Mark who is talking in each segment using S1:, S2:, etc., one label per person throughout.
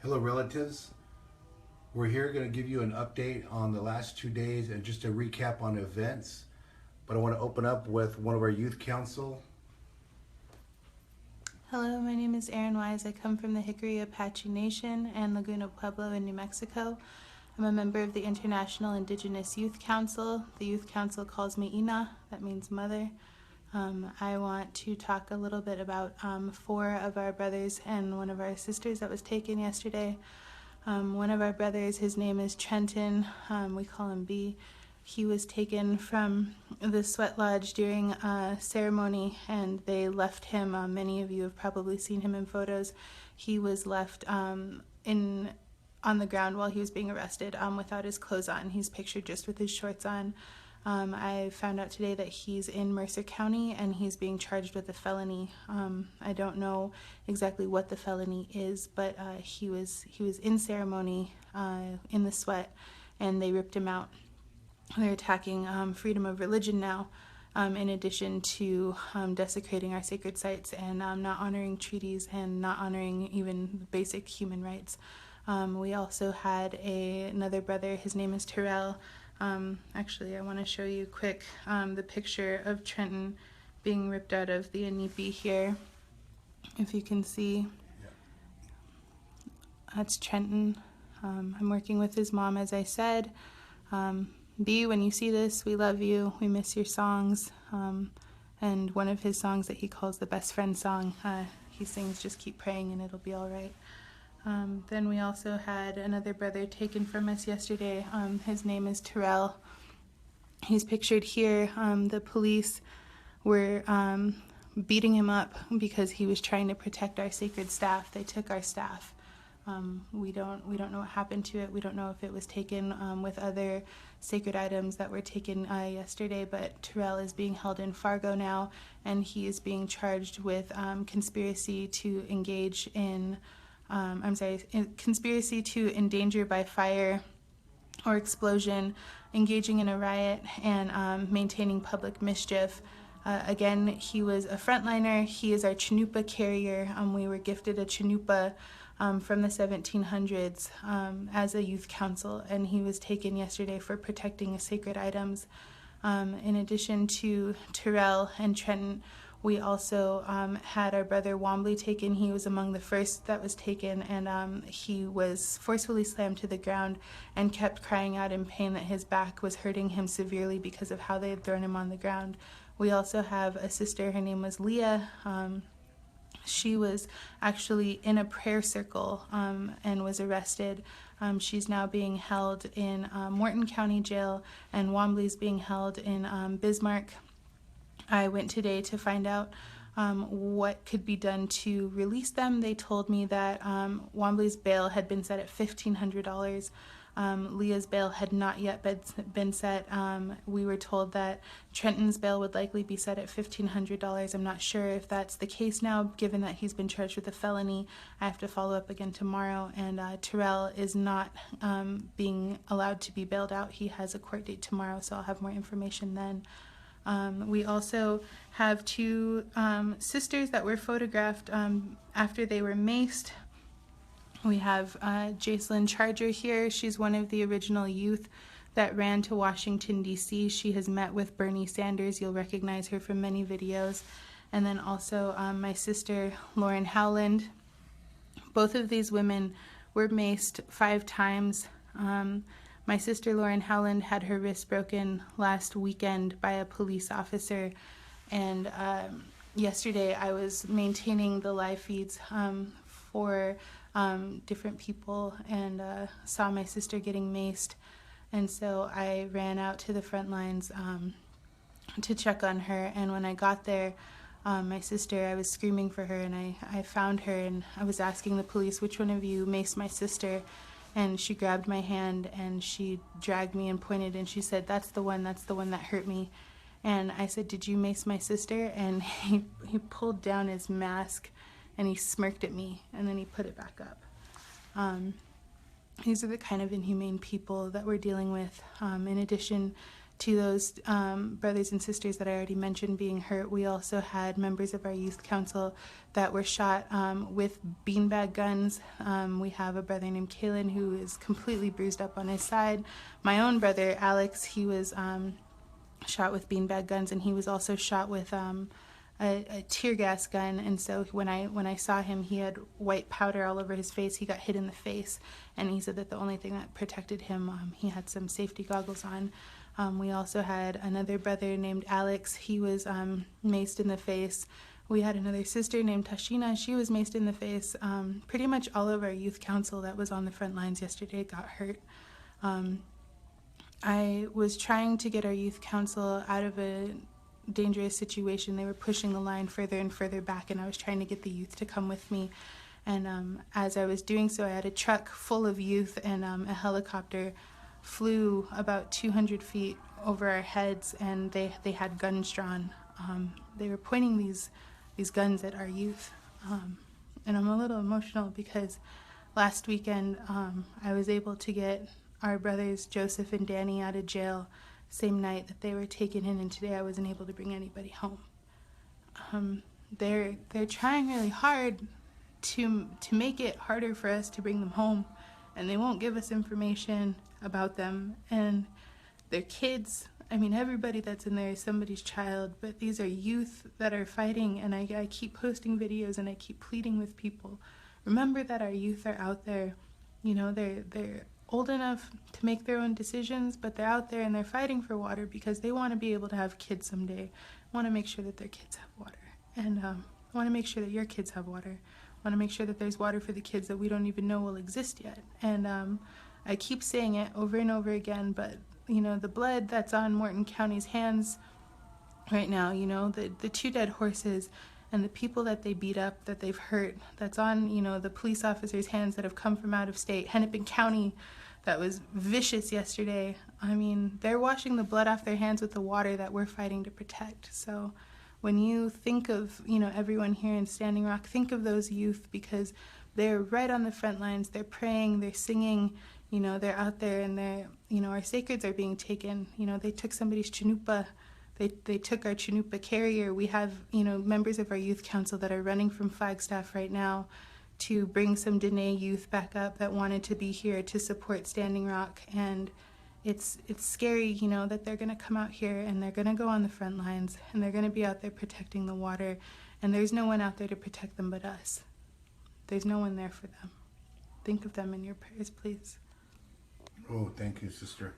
S1: Hello, relatives. We're here going to give you an update on the last 2 days and just a recap on events. But I want to open up with one of our youth council.
S2: Hello, my name is Erin Wise. I come from the Hickory Apache Nation and Laguna Pueblo in New Mexico. I'm a member of the International Indigenous Youth Council. The Youth Council calls me Ina, that means mother. I want to talk a little bit about 4 of our brothers and one of our sisters that was taken yesterday. One of our brothers, his name is Trenton, we call him B. He was taken from the sweat lodge during a ceremony and they left him. Many of you have probably seen him in photos. He was left on the ground while he was being arrested without his clothes on. He's pictured just with his shorts on. I found out today that he's in Mercer County and he's being charged with a felony. I don't know exactly what the felony is, but he was in ceremony in the sweat and they ripped him out. They're attacking freedom of religion now, in addition to desecrating our sacred sites and not honoring treaties and not honoring even basic human rights. We also had another brother. His name is Terrell. Actually, I want to show you quick the picture of Trenton being ripped out of the inipi here. If you can see, that's Trenton. I'm working with his mom, as I said. B, when you see this, we love you. We miss your songs. And one of his songs that he calls the best friend song, he sings, "Just keep praying and it'll be all right." Then we also had another brother taken from us yesterday. His name is Terrell. He's pictured here. The police were beating him up because he was trying to protect our sacred staff. They took our staff. We don't know what happened to it. We don't know if it was taken with other sacred items that were taken yesterday, but Terrell is being held in Fargo now, and he is being charged with conspiracy to engage in conspiracy to endanger by fire or explosion, engaging in a riot, and maintaining public mischief. Again, he was a frontliner. He is our chanupa carrier. We were gifted a chanupa from the 1700s as a youth council, and he was taken yesterday for protecting sacred items. In addition to Terrell and Trenton, we also had our brother Wombly taken. He was among the first that was taken, and he was forcefully slammed to the ground and kept crying out in pain that his back was hurting him severely because of how they had thrown him on the ground. We also have a sister. Her name was Leah. She was actually in a prayer circle and was arrested. She's now being held in Morton County Jail, and Wombly's being held in Bismarck. I went today to find out what could be done to release them. They told me that Wombly's bail had been set at $1,500. Leah's bail had not yet been set. We were told that Trenton's bail would likely be set at $1,500. I'm not sure if that's the case now, given that he's been charged with a felony. I have to follow up again tomorrow, and Terrell is not being allowed to be bailed out. He has a court date tomorrow, so I'll have more information then. We also have 2 sisters that were photographed after they were maced. We have Jacelyn Charger here. She's one of the original youth that ran to Washington, D.C. She has met with Bernie Sanders. You'll recognize her from many videos. And then also my sister, Lauren Howland. Both of these women were maced 5 times. My sister, Lauren Howland, had her wrist broken last weekend by a police officer. And yesterday I was maintaining the live feeds for different people and saw my sister getting maced, and so I ran out to the front lines to check on her. And when I got there, my sister, I was screaming for her, and I found her, and I was asking the police, which one of you maced my sister? And she grabbed my hand and she dragged me and pointed, and she said, that's the one that hurt me. And I said, did you mace my sister? And he pulled down his mask and he smirked at me, and then he put it back up. These are the kind of inhumane people that we're dealing with. In addition to those brothers and sisters that I already mentioned being hurt, we also had members of our youth council that were shot with beanbag guns. We have a brother named Kalen who is completely bruised up on his side. My own brother, Alex, he was shot with beanbag guns, and he was also shot with a tear gas gun. And so when I saw him, he had white powder all over his face. He got hit in the face, and he said that the only thing that protected him, he had some safety goggles on. We also had another brother named Alex. He was maced in the face. We had another sister named Tashina. She was maced in the face. Pretty much all of our youth council that was on the front lines yesterday got hurt. I was trying to get our youth council out of a dangerous situation. They were pushing the line further and further back, and I was trying to get the youth to come with me. And as I was doing so, I had a truck full of youth, and a helicopter flew about 200 feet over our heads, and they had guns drawn. They were pointing these guns at our youth. And I'm a little emotional because last weekend I was able to get our brothers Joseph and Danny out of jail same night that they were taken in, and today I wasn't able to bring anybody home. They're trying really hard to make it harder for us to bring them home, and they won't give us information about them. And their kids, I mean, everybody that's in there is somebody's child, but these are youth that are fighting, and I keep posting videos and I keep pleading with people. Remember that our youth are out there. You know, they're old enough to make their own decisions, but they're out there and they're fighting for water because they want to be able to have kids someday. Want to make sure that their kids have water. And want to make sure that your kids have water. Want to make sure that there's water for the kids that we don't even know will exist yet. And I keep saying it over and over again, but you know, the blood that's on Morton County's hands right now, you know, the 2 dead horses and the people that they beat up, that they've hurt, that's on, you know, the police officers' hands that have come from out of state. Hennepin County, that was vicious yesterday. I mean, they're washing the blood off their hands with the water that we're fighting to protect. So when you think of, you know, everyone here in Standing Rock, think of those youth, because they're right on the front lines. They're praying, they're singing, you know, they're out there, and they're, you know, our sacreds are being taken. You know, they took somebody's chanupa. They took our chanupa carrier. We have, you know, members of our youth council that are running from Flagstaff right now to bring some Dene youth back up that wanted to be here to support Standing Rock. And it's scary, you know, that they're going to come out here and they're going to go on the front lines and they're going to be out there protecting the water. And there's no one out there to protect them but us. There's no one there for them. Think of them in your prayers, please.
S1: Oh, thank you, sister.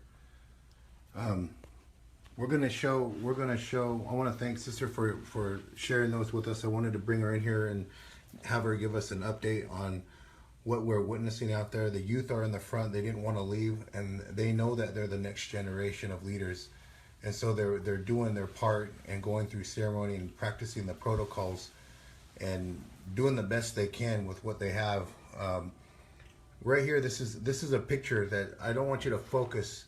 S1: We're gonna show. I want to thank Sister for sharing those with us. I wanted to bring her in here and have her give us an update on what we're witnessing out there. The youth are in the front. They didn't want to leave, and they know that they're the next generation of leaders, and so they're doing their part and going through ceremony and practicing the protocols and doing the best they can with what they have. Right here, this is a picture that I don't want you to focus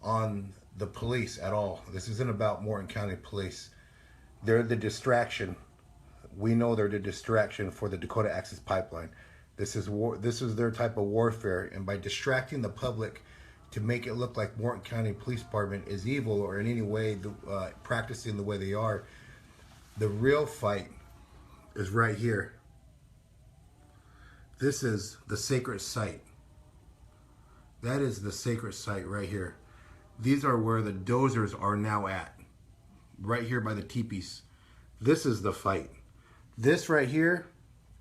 S1: on the police at all. This isn't about Morton County Police. They're the distraction. We know they're the distraction for the Dakota Access Pipeline. This is their type of warfare, and by distracting the public to make it look like Morton County Police Department is evil or in any way practicing the way they are, the real fight is right here. This is the sacred site. That is the sacred site right here. These are where the dozers are now at. Right here by the teepees. This is the fight. This right here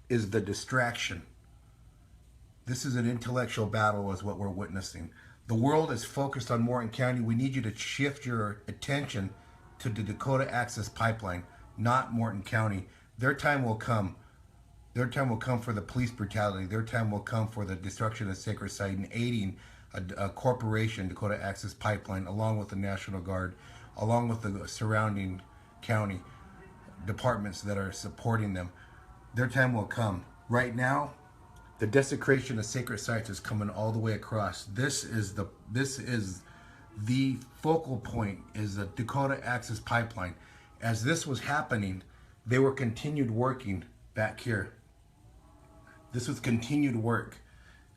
S1: is the distraction. This is an intellectual battle is what we're witnessing. The world is focused on Morton County. We need you to shift your attention to the Dakota Access Pipeline, not Morton County. Their time will come. Their time will come for the police brutality. Their time will come for the destruction of sacred site and aiding a corporation, Dakota Access Pipeline, along with the National Guard, along with the surrounding county departments that are supporting them. Their time will come. Right now, the desecration of sacred sites is coming all the way across. This is the focal point, is the Dakota Access Pipeline. As this was happening, they were continued working back here. This was continued work.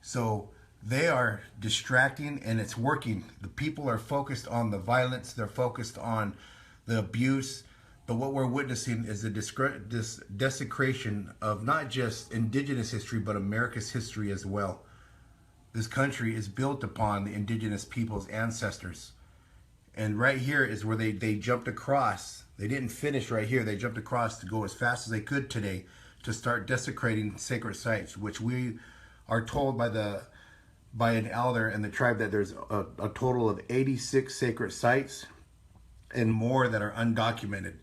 S1: So They are distracting, and it's working. The people are focused on the violence. They're focused on the abuse. But what we're witnessing is this desecration of not just indigenous history, but America's history as well. This country is built upon the indigenous people's ancestors. And right here is where they jumped across. They didn't finish right here. They jumped across to go as fast as they could today to start desecrating sacred sites, which we are told by an elder in the tribe that there's a total of 86 sacred sites and more that are undocumented.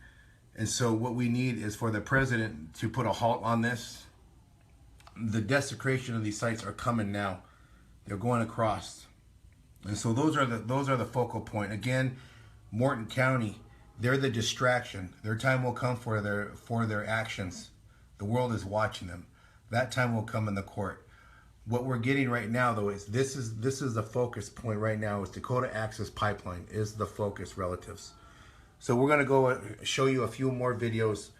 S1: And so what we need is for the president to put a halt on this. The desecration of these sites are coming now. They're going across. And so those are the focal point. Again, Morton County, they're the distraction. Their time will come for their actions. The world is watching them. That time will come in the court. What we're getting right now, though, is this is the focus point right now. Is Dakota Access Pipeline is the focus, relatives. So we're gonna go show you a few more videos,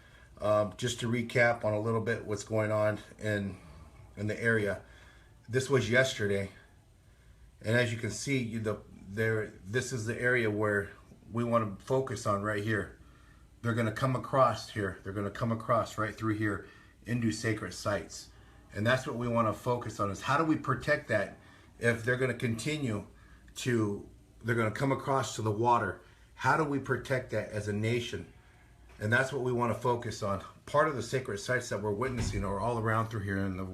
S1: just to recap on a little bit what's going on in the area. This was yesterday, and as you can see, this is the area where we want to focus on right here. They're gonna come across here. They're gonna come across right through here into sacred sites. And that's what we want to focus on, is how do we protect that if they're going to continue they're going to come across to the water. How do we protect that as a nation? And that's what we want to focus on. Part of the sacred sites that we're witnessing are all around through here in the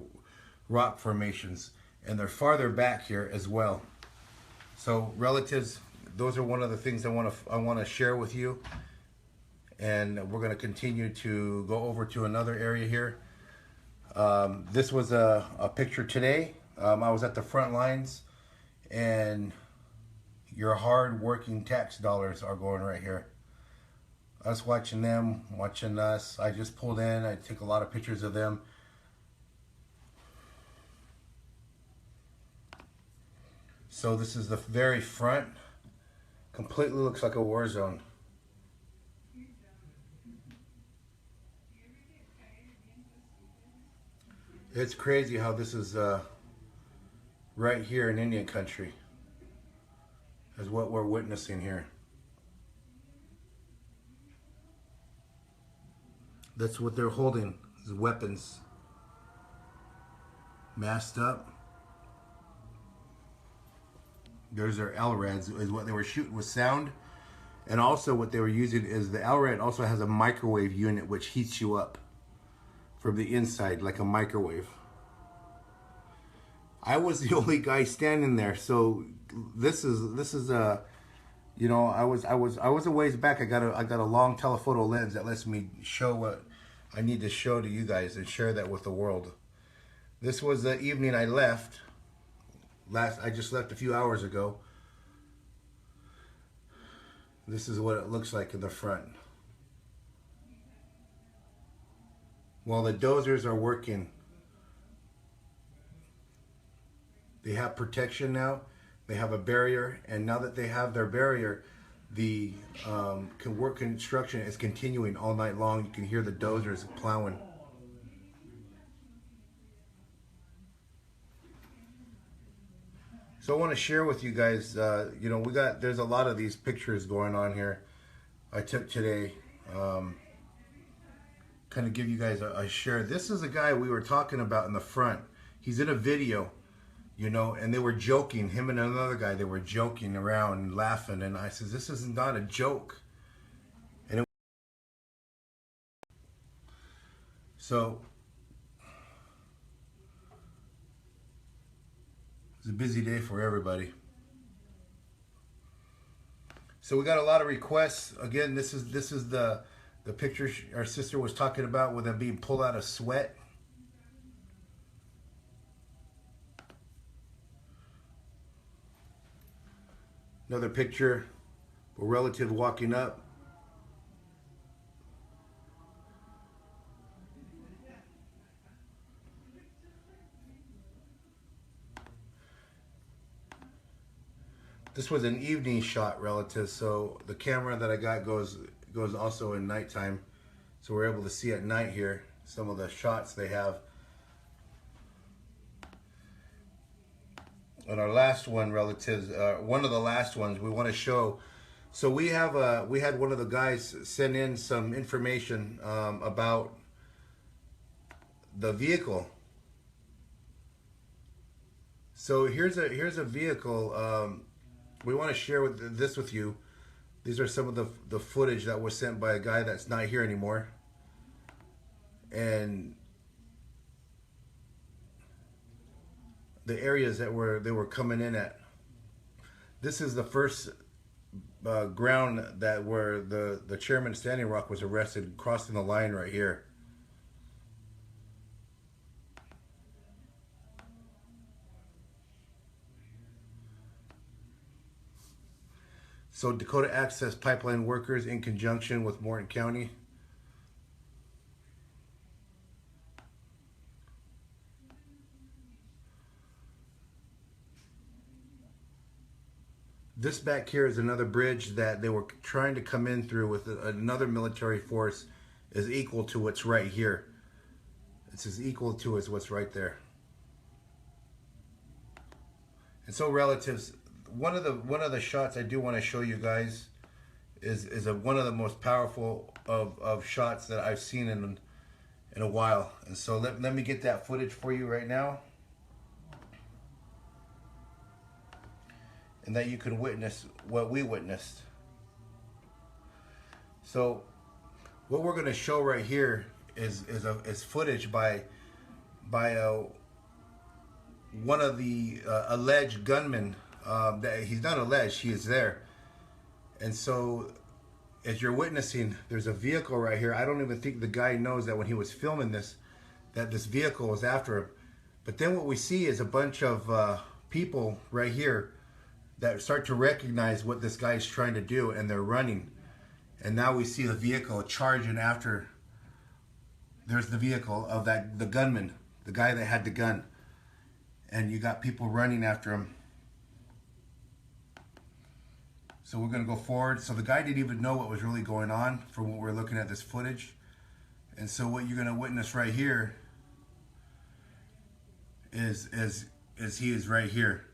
S1: rock formations, and they're farther back here as well. So relatives, those are one of the things I want to share with you. And we're going to continue to go over to another area here. This was a picture today. I was at the front lines, and your hard-working tax dollars are going right here. Us watching them, watching us. I just pulled in. I took a lot of pictures of them. So this is the very front. Completely looks like a war zone. It's crazy how this is right here in Indian country is what we're witnessing here. That's what they're holding, is weapons. Masked up. There's their LRADs, is what they were shooting with sound. And also what they were using is the LRAD also has a microwave unit which heats you up from the inside like a microwave. I was the only guy standing there, so this is you know, I was a ways back. I got a long telephoto lens that lets me show what I need to show to you guys and share that with the world. This was the evening I left. I just left a few hours ago. This is what it looks like in the front. While the dozers are working, they have protection now. They have a barrier, and now that they have their barrier, the work construction is continuing all night long. You can hear the dozers plowing. So I want to share with you guys, you know, there's a lot of these pictures going on here I took today. Kind of give you guys a share. This is a guy we were talking about in the front. He's in a video, you know, and they were joking. Him and another guy, they were joking around and laughing. And I said, this is not a joke. And so it's a busy day for everybody. So we got a lot of requests. Again, this is the picture our sister was talking about with them being pulled out of sweat. Another picture, a relative walking up. This was an evening shot, relative, so the camera that I got goes also in nighttime, so we're able to see at night here some of the shots they have. on our last one, relatives, one of the last ones we want to show. So we had one of the guys send in some information about the vehicle. So here's a vehicle. We want to share this with you. These are some of the footage that was sent by a guy that's not here anymore. And the areas that they were coming in at. This is the first ground that where the chairman Standing Rock was arrested, crossing the line right here. So Dakota Access Pipeline workers in conjunction with Morton County. This back here is another bridge that they were trying to come in through with another military force is equal to what's right here. It's as equal to as what's right there. And so relatives, one of the shots I do want to show you guys is one of the most powerful of shots that I've seen in a while. And so let me get that footage for you right now. And that you can witness what we witnessed. So what we're going to show right here is footage by one of the alleged gunmen. That he's not alleged, he is there. And so as you're witnessing, there's a vehicle right here. I don't even think the guy knows that when he was filming this, that this vehicle was after him. But then what we see is a bunch of people right here that start to recognize what this guy is trying to do, and they're running. And now we see the vehicle charging after. There's the vehicle of the gunman, the guy that had the gun. And you got people running after him. So we're going to go forward. So the guy didn't even know what was really going on from what we're looking at this footage. And so what you're going to witness right here is he is right here.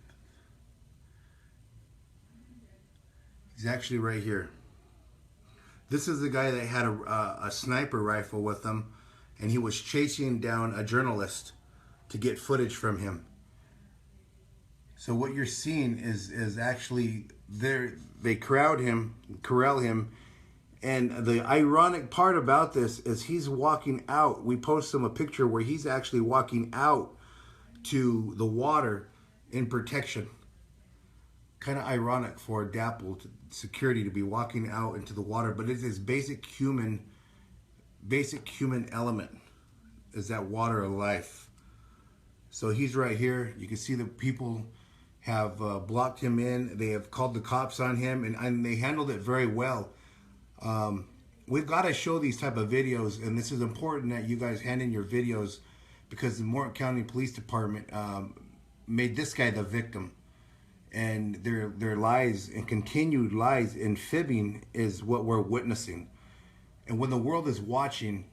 S1: He's actually right here. This is the guy that had a sniper rifle with him, and he was chasing down a journalist to get footage from him. So what you're seeing is actually they corral him, and the ironic part about this is he's walking out. We post him a picture where he's actually walking out to the water in protection. Kind of ironic for a DAPL security to be walking out into the water, but it's this basic human element is that water of life. So he's right here. You can see the people have blocked him in. They have called the cops on him, and they handled it very well. We've got to show these type of videos, and this is important that you guys hand in your videos, because the Morton County Police Department made this guy the victim. And their lies and continued lies and fibbing is what we're witnessing. And when the world is watching,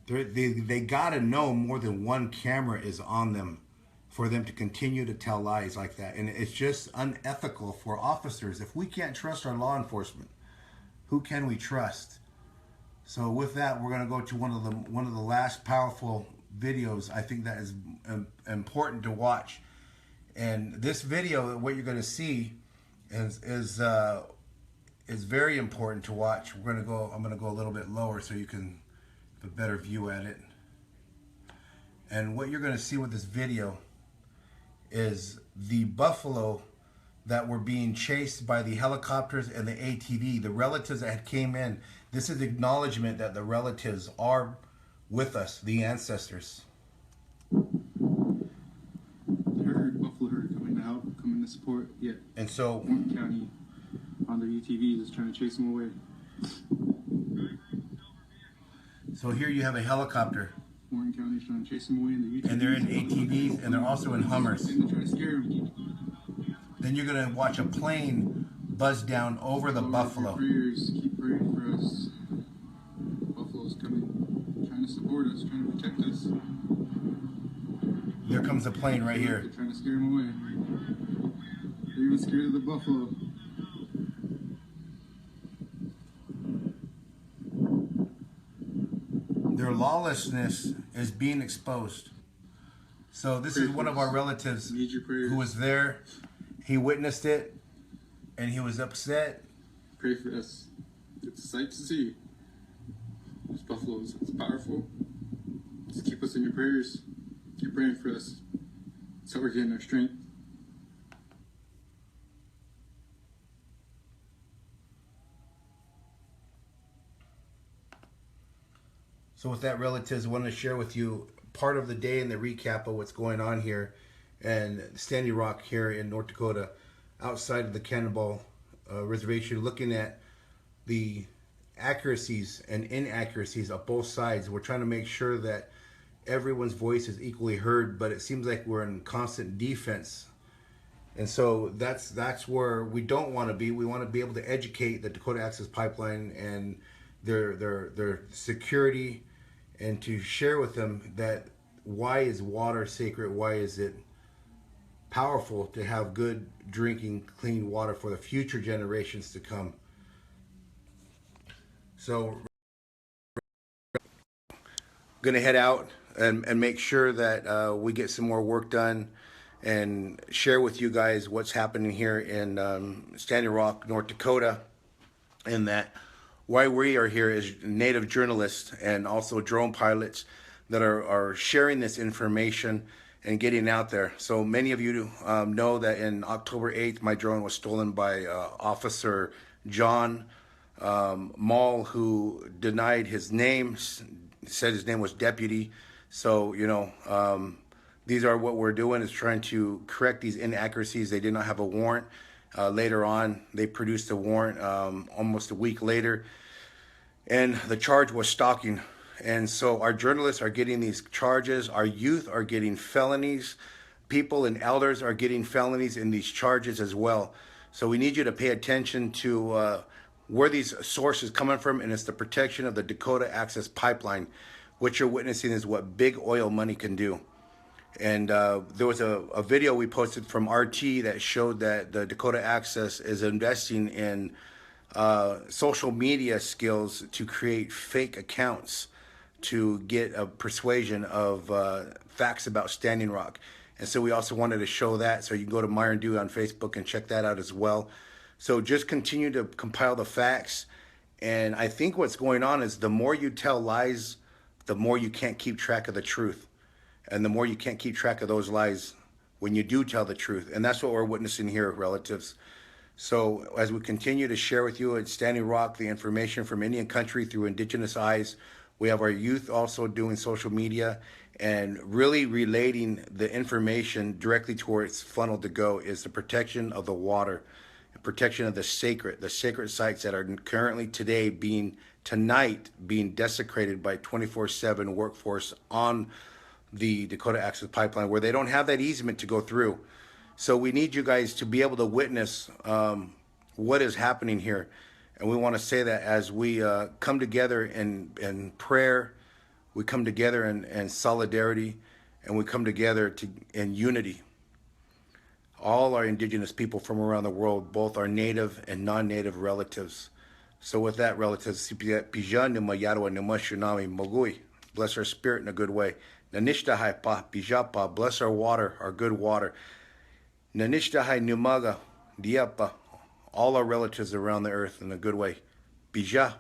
S1: they gotta know more than one camera is on them for them to continue to tell lies like that. And it's just unethical for officers. If we can't trust our law enforcement, who can we trust? So with that, we're gonna go to one of the last powerful videos I think that is important to watch. And this video, what you're going to see, is very important to watch. I'm going to go a little bit lower so you can have a better view at it. And what you're going to see with this video is the buffalo that were being chased by the helicopters and the ATV. The relatives that had came in. This is acknowledgement that the relatives are with us, the ancestors.
S3: Coming to support, yeah.
S1: And so
S3: Morton County on their UTVs is trying to chase them away.
S1: So here you have a helicopter.
S3: Morton County is trying to chase them away in the UTVs.
S1: And they're in ATVs, and they're also in Hummers.
S3: And they're trying to scare them.
S1: Then you're gonna watch a plane buzz down over the buffalo.
S3: Prayers, keep praying for us. Buffalo's coming, trying to support us, trying to protect us.
S1: There comes a plane right here.
S3: They're trying to scare them away. They're even scared of the buffalo.
S1: Their lawlessness is being exposed. So this is one of our relatives
S3: Need your prayers.
S1: who was there. He witnessed it, and he was upset.
S3: Pray for us. It's a sight to see. These buffaloes, it's powerful. Just keep us in your prayers. Keep praying for us. That's how we're getting our strength.
S1: So with that, relatives, I wanted to share with you part of the day and the recap of what's going on here and Standing Rock here in North Dakota, outside of the Cannonball Reservation, looking at the accuracies and inaccuracies of both sides. We're trying to make sure that everyone's voice is equally heard, but it seems like we're in constant defense. And so that's where we don't want to be. We want to be able to educate the Dakota Access Pipeline and their security, and to share with them that why is water sacred? Why is it powerful to have good drinking, clean water for the future generations to come? So gonna head out and make sure that we get some more work done and share with you guys what's happening here in Standing Rock, North Dakota, and that why we are here is native journalists and also drone pilots that are sharing this information and getting out there. So many of you know that in October 8th, my drone was stolen by Officer John Mall, who denied his name, said his name was Deputy. So, you know, these are what we're doing, is trying to correct these inaccuracies. They did not have a warrant. Later on, they produced a warrant almost a week later, and the charge was stalking. And so our journalists are getting these charges. Our youth are getting felonies. People and elders are getting felonies in these charges as well. So we need you to pay attention to where these sources coming from, and it's the protection of the Dakota Access Pipeline. What you're witnessing is what big oil money can do. And there was a video we posted from RT that showed that the Dakota Access is investing in social media skills to create fake accounts to get a persuasion of facts about Standing Rock. And so we also wanted to show that. So you can go to Myron Dewey on Facebook and check that out as well. So just continue to compile the facts. And I think what's going on is the more you tell lies, the more you can't keep track of the truth. And the more you can't keep track of those lies when you do tell the truth. And that's what we're witnessing here, relatives. So as we continue to share with you at Standing Rock the information from Indian country through indigenous eyes, we have our youth also doing social media and really relating the information directly to where it's funneled to go, is the protection of the water, the protection of the sacred sites that are currently tonight being desecrated by 24/7 workforce on the Dakota Access Pipeline, where they don't have that easement to go through. So we need you guys to be able to witness what is happening here. And we want to say that as we come together in prayer, we come together in solidarity, and we come together in unity. All our indigenous people from around the world, both our native and non-native relatives. So with that, relatives, bless our spirit in a good way. Nanishtahai pa pijapa, bless our water, our good water. Nanishtahai numaga diapa, all our relatives around the earth in a good way. Bija.